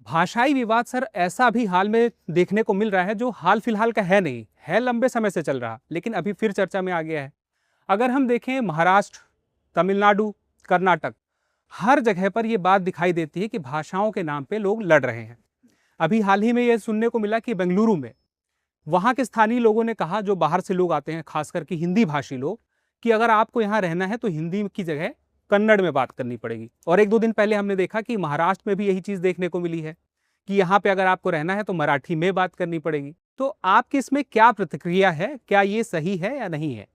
भाषाई विवाद सर ऐसा भी हाल में देखने को मिल रहा है जो हाल फिलहाल का है नहीं, है लंबे समय से चल रहा, लेकिन अभी फिर चर्चा में आ गया है। अगर हम देखें महाराष्ट्र, तमिलनाडु, कर्नाटक, हर जगह पर यह बात दिखाई देती है कि भाषाओं के नाम पे लोग लड़ रहे हैं। अभी हाल ही में यह सुनने को मिला कि बेंगलुरु में वहां के स्थानीय लोगों ने कहा, जो बाहर से लोग आते हैं, खासकर कि हिंदी भाषी लोग, कि अगर आपको यहाँ रहना है तो हिंदी की जगह कन्नड़ में बात करनी पड़ेगी। और एक दो दिन पहले हमने देखा कि महाराष्ट्र में भी यही चीज देखने को मिली है कि यहाँ पे अगर आपको रहना है तो मराठी में बात करनी पड़ेगी। तो आपकी इसमें क्या प्रतिक्रिया है, क्या ये सही है या नहीं है?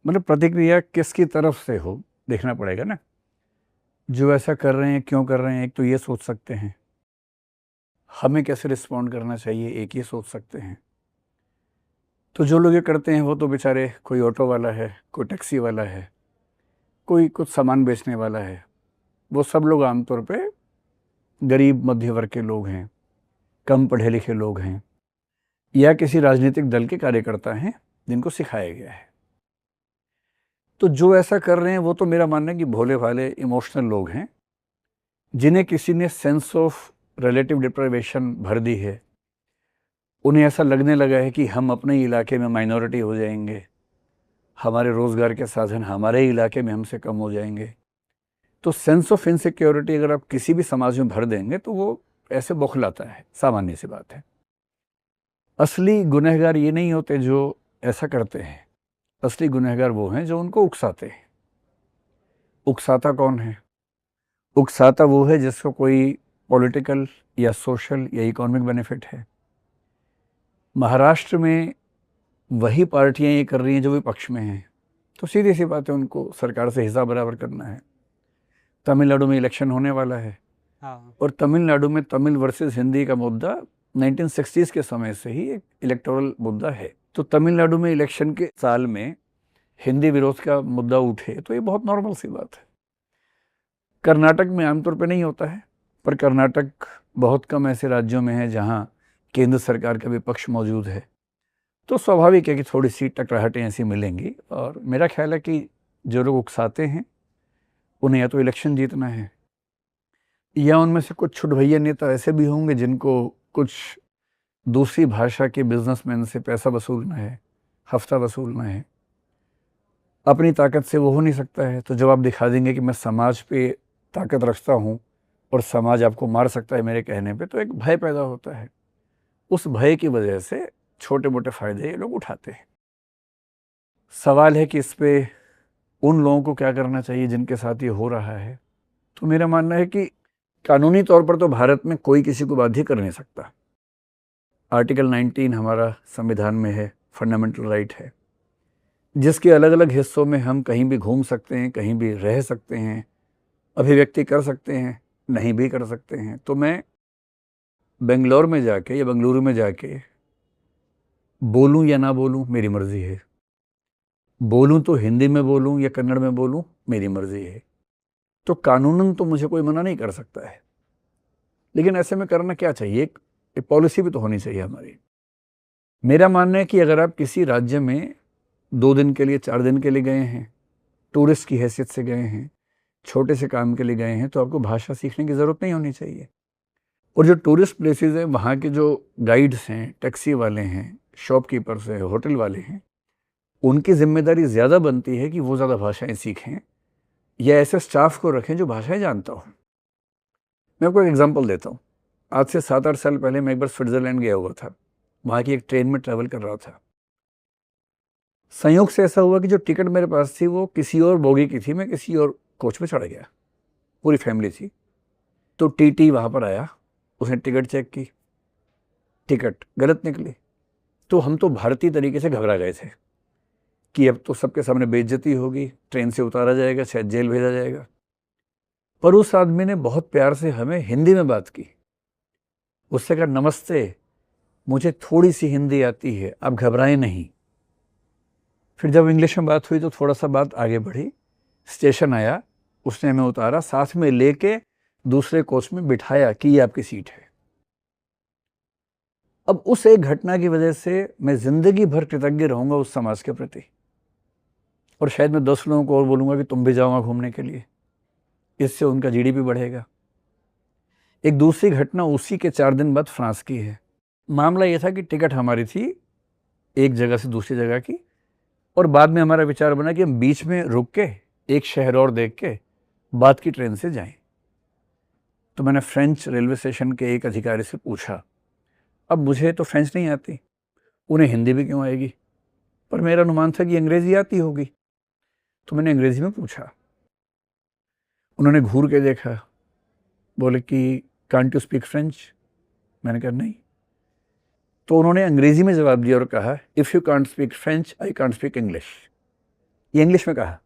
मतलब प्रतिक्रिया किसकी तरफ से हो देखना पड़ेगा ना। जो ऐसा कर रहे हैं क्यों कर रहे हैं, एक तो ये सोच सकते हैं। हमें कैसे रिस्पॉन्ड करना चाहिए, एक ये सोच सकते हैं। तो जो लोग ये करते हैं वो तो बेचारे, कोई ऑटो वाला है, कोई टैक्सी वाला है, कोई कुछ सामान बेचने वाला है, वो सब लोग आमतौर पे गरीब मध्य वर्ग के लोग हैं, कम पढ़े लिखे लोग हैं, या किसी राजनीतिक दल के कार्यकर्ता हैं जिनको सिखाया गया है। तो जो ऐसा कर रहे हैं वो तो मेरा मानना है कि भोले भाले इमोशनल लोग हैं, जिन्हें किसी ने सेंस ऑफ रिलेटिव डिप्राइवेशन भर दी है। उन्हें ऐसा लगने लगा है कि हम अपने इलाके में माइनॉरिटी हो जाएंगे, हमारे रोज़गार के साधन हमारे इलाके में हमसे कम हो जाएंगे। तो सेंस ऑफ इनसिक्योरिटी अगर आप किसी भी समाज में भर देंगे तो वो ऐसे बौखलाता है, सामान्य सी बात है। असली गुनहगार ये नहीं होते जो ऐसा करते हैं, असली गुनहगार वो हैं जो उनको उकसाते हैं। उकसाता कौन है? उकसाता वो है जिसको कोई पॉलिटिकल या सोशल या इकोनॉमिक बेनिफिट है। महाराष्ट्र में वही पार्टियां ये कर रही हैं जो विपक्ष में हैं, तो सीधी सी बात है, उनको सरकार से हिसाब बराबर करना है। तमिलनाडु में इलेक्शन होने वाला है। हाँ। और तमिलनाडु में तमिल वर्सेस हिंदी का मुद्दा 1960s के समय से ही एक इलेक्टोरल मुद्दा है। तो तमिलनाडु में इलेक्शन के साल में हिंदी विरोध का मुद्दा उठे तो ये बहुत नॉर्मल सी बात है। कर्नाटक में आमतौर पे नहीं होता है, पर कर्नाटक बहुत कम ऐसे राज्यों में है जहां केंद्र सरकार का विपक्ष मौजूद है। तो स्वाभाविक है कि थोड़ी सी टकराहटें ऐसी मिलेंगी। और मेरा ख्याल है कि जो लोग उकसाते हैं उन्हें या तो इलेक्शन जीतना है, या उनमें से कुछ छुटभैया नेता ऐसे भी होंगे जिनको कुछ दूसरी भाषा के बिजनेसमैन से पैसा वसूलना है, हफ्ता वसूलना है। अपनी ताकत से वो हो नहीं सकता है, तो जब आप दिखा देंगे कि मैं समाज पे ताकत रखता हूँ और समाज आपको मार सकता है मेरे कहने पे, तो एक भय पैदा होता है। उस भय की वजह से छोटे मोटे फायदे ये लोग उठाते हैं। सवाल है कि इस पे उन लोगों को क्या करना चाहिए जिनके साथ ये हो रहा है। तो मेरा मानना है कि कानूनी तौर पर तो भारत में कोई किसी को बाध्य कर नहीं सकता। आर्टिकल 19 हमारा संविधान में है, फंडामेंटल राइट है, जिसके अलग अलग हिस्सों में हम कहीं भी घूम सकते हैं, कहीं भी रह सकते हैं, अभिव्यक्ति कर सकते हैं, नहीं भी कर सकते हैं। तो मैं बेंगलोर में जाके या बेंगलुरु में जाके बोलूं या ना बोलूं मेरी मर्जी है। बोलूं तो हिंदी में बोलूं या कन्नड़ में बोलूं मेरी मर्जी है। तो कानूनन तो मुझे कोई मना नहीं कर सकता है, लेकिन ऐसे में करना क्या चाहिए, एक पॉलिसी भी तो होनी चाहिए हमारी। मेरा मानना है कि अगर आप किसी राज्य में 2 दिन के लिए, 4 दिन के लिए गए हैं, टूरिस्ट की हैसियत से गए हैं, छोटे से काम के लिए गए हैं, तो आपको भाषा सीखने की ज़रूरत नहीं होनी चाहिए। और जो टूरिस्ट प्लेसेस हैं, वहाँ के जो गाइड्स हैं, टैक्सी वाले हैं, शॉपकीपर्स हैं, होटल वाले हैं, उनकी जिम्मेदारी ज़्यादा बनती है कि वो ज़्यादा भाषाएं सीखें या ऐसे स्टाफ को रखें जो भाषाएं जानता हो। मैं आपको एक एग्जांपल देता हूँ। आज से 7-8 साल पहले मैं एक बार स्विट्ज़रलैंड गया हुआ था। वहाँ की एक ट्रेन में ट्रैवल कर रहा था। संयोग से ऐसा हुआ कि जो टिकट मेरे पास थी वो किसी और बोगी की थी, मैं किसी और कोच में चढ़ गया। पूरी फैमिली थी। तो टीटी वहाँ पर आया, उसने टिकट चेक की, टिकट गलत निकली। तो हम तो भारतीय तरीके से घबरा गए थे कि अब तो सबके सामने बेइज्जती होगी, ट्रेन से उतारा जाएगा, शायद जेल भेजा जाएगा। पर उस आदमी ने बहुत प्यार से हमें हिंदी में बात की। उससे कहा, नमस्ते, मुझे थोड़ी सी हिंदी आती है, आप घबराएं नहीं। फिर जब इंग्लिश में बात हुई तो थोड़ा सा बात आगे बढ़ी। स्टेशन आया, उसने हमें उतारा, साथ में लेके दूसरे कोच में बिठाया कि ये आपकी सीट है। अब उस एक घटना की वजह से मैं जिंदगी भर कृतज्ञ रहूंगा उस समाज के प्रति। और शायद मैं 10 लोगों को और बोलूंगा कि तुम भी जाओ घूमने के लिए, इससे उनका जीडीपी बढ़ेगा। एक दूसरी घटना उसी के 4 दिन बाद फ्रांस की है। मामला ये था कि टिकट हमारी थी एक जगह से दूसरी जगह की, और बाद में हमारा विचार बना कि हम बीच में रुक के एक शहर और देख के बाद की ट्रेन से जाएं। तो मैंने फ्रेंच रेलवे स्टेशन के एक अधिकारी से पूछा। अब मुझे तो फ्रेंच नहीं आती, उन्हें हिंदी भी क्यों आएगी, पर मेरा अनुमान था कि अंग्रेज़ी आती होगी। तो मैंने अंग्रेज़ी में पूछा, उन्होंने घूर के देखा, बोले कि कांट यू स्पीक फ्रेंच? मैंने कहा नहीं। तो उन्होंने अंग्रेज़ी में जवाब दिया और कहा, if you can't speak French I can't speak English. ये इंग्लिश में कहा,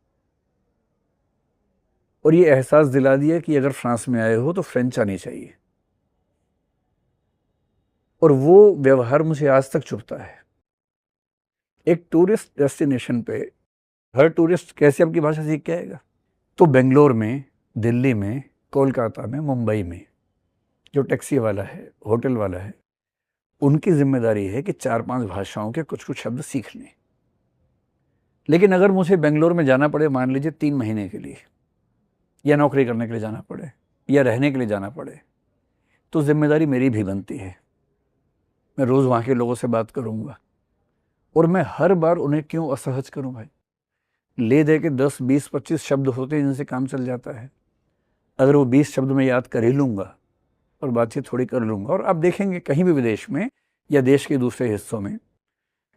और ये एहसास दिला दिया कि अगर फ्रांस में आए हो तो फ्रेंच आनी चाहिए। और वो व्यवहार मुझे आज तक चुभता है। एक टूरिस्ट डेस्टिनेशन पे हर टूरिस्ट कैसे आपकी भाषा सीख के आएगा? तो बेंगलोर में, दिल्ली में, कोलकाता में, मुंबई में जो टैक्सी वाला है, होटल वाला है, उनकी जिम्मेदारी है कि 4-5 भाषाओं के कुछ कुछ शब्द सीख लें। लेकिन अगर मुझे बेंगलोर में जाना पड़े, मान लीजिए 3 महीने के लिए, या नौकरी करने के लिए जाना पड़े, या रहने के लिए जाना पड़े, तो जिम्मेदारी मेरी भी बनती है। मैं रोज़ वहाँ के लोगों से बात करूँगा, और मैं हर बार उन्हें क्यों असहज करूँ भाई? ले दे के 10, 20, 25 शब्द होते हैं जिनसे काम चल जाता है। अगर वो 20 शब्द मैं याद कर ही लूँगा और बातचीत थोड़ी कर लूँगा, और आप देखेंगे कहीं भी विदेश में या देश के दूसरे हिस्सों में,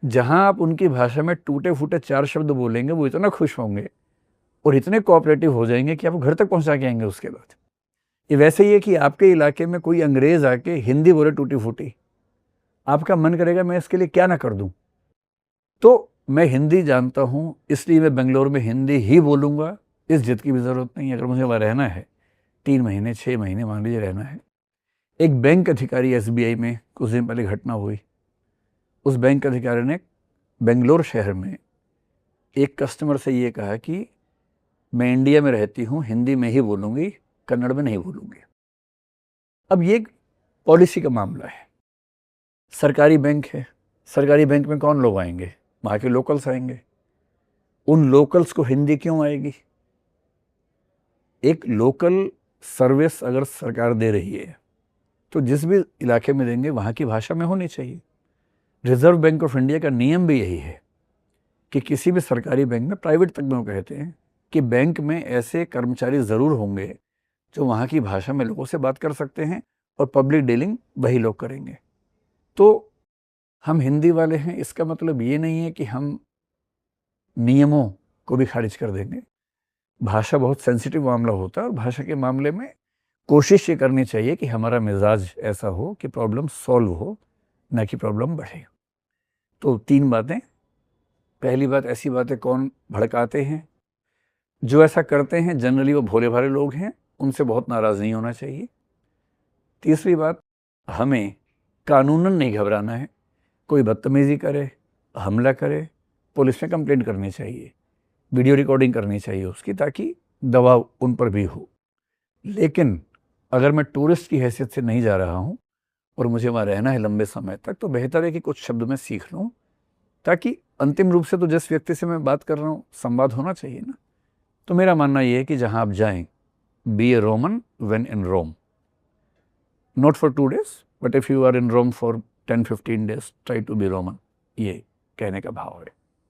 जहाँ आप उनकी भाषा में टूटे फूटे 4 शब्द बोलेंगे, वो इतना खुश होंगे और इतने कोऑपरेटिव हो जाएंगे कि आपको घर तक पहुँचा के आएंगे उसके बाद। ये वैसे ही है कि आपके इलाके में कोई अंग्रेज़ आके हिंदी बोले टूटी फूटी, आपका मन करेगा मैं इसके लिए क्या ना कर दूँ। तो मैं हिंदी जानता हूँ, इसलिए मैं बेंगलोर में हिंदी ही बोलूँगा, इस जिद की भी ज़रूरत नहीं है। अगर मुझे वहाँ रहना है 3 महीने, 6 महीने मान लीजिए रहना है। एक बैंक अधिकारी एसबीआई में कुछ दिन पहले घटना हुई। उस बैंक अधिकारी ने बेंगलोर शहर में एक कस्टमर से ये कहा कि मैं इंडिया में रहती हूँ, हिंदी में ही बोलूँगी, कन्नड़ में नहीं बोलूँगी। अब ये एक पॉलिसी का मामला है। सरकारी बैंक है, सरकारी बैंक में कौन लोग आएंगे? वहाँ के लोकल्स आएंगे। उन लोकल्स को हिंदी क्यों आएगी? एक लोकल सर्विस अगर सरकार दे रही है तो जिस भी इलाके में देंगे वहाँ की भाषा में होनी चाहिए। रिजर्व बैंक ऑफ इंडिया का नियम भी यही है कि किसी भी सरकारी बैंक में, प्राइवेट तक में वो कहते हैं कि बैंक में ऐसे कर्मचारी ज़रूर होंगे जो वहाँ की भाषा में लोगों से बात कर सकते हैं, और पब्लिक डीलिंग वही लोग करेंगे। तो हम हिंदी वाले हैं, इसका मतलब ये नहीं है कि हम नियमों को भी खारिज कर देंगे। भाषा बहुत सेंसिटिव मामला होता है, और भाषा के मामले में कोशिश ये करनी चाहिए कि हमारा मिजाज ऐसा हो कि प्रॉब्लम सॉल्व हो, ना कि प्रॉब्लम बढ़े। तो 3 बातें। पहली बात, ऐसी बातें कौन भड़काते हैं? जो ऐसा करते हैं जनरली वो भोले भाले लोग हैं, उनसे बहुत नाराज़ नहीं होना चाहिए। तीसरी बात, हमें कानूनन नहीं घबराना है। कोई बदतमीज़ी करे, हमला करे, पुलिस में कंप्लेंट करनी चाहिए, वीडियो रिकॉर्डिंग करनी चाहिए उसकी, ताकि दबाव उन पर भी हो। लेकिन अगर मैं टूरिस्ट की हैसियत से नहीं जा रहा हूँ और मुझे वहाँ रहना है लंबे समय तक, तो बेहतर है कि कुछ शब्द मैं सीख लूँ, ताकि अंतिम रूप से तो जिस व्यक्ति से मैं बात कर रहा हूँ संवाद होना चाहिए ना। तो मेरा मानना ये है कि जहाँ आप जाएं, be a Roman when in Rome, not for 2 days, but if you are in Rome for 10-15 days, try to be Roman. ये कहने का भाव है।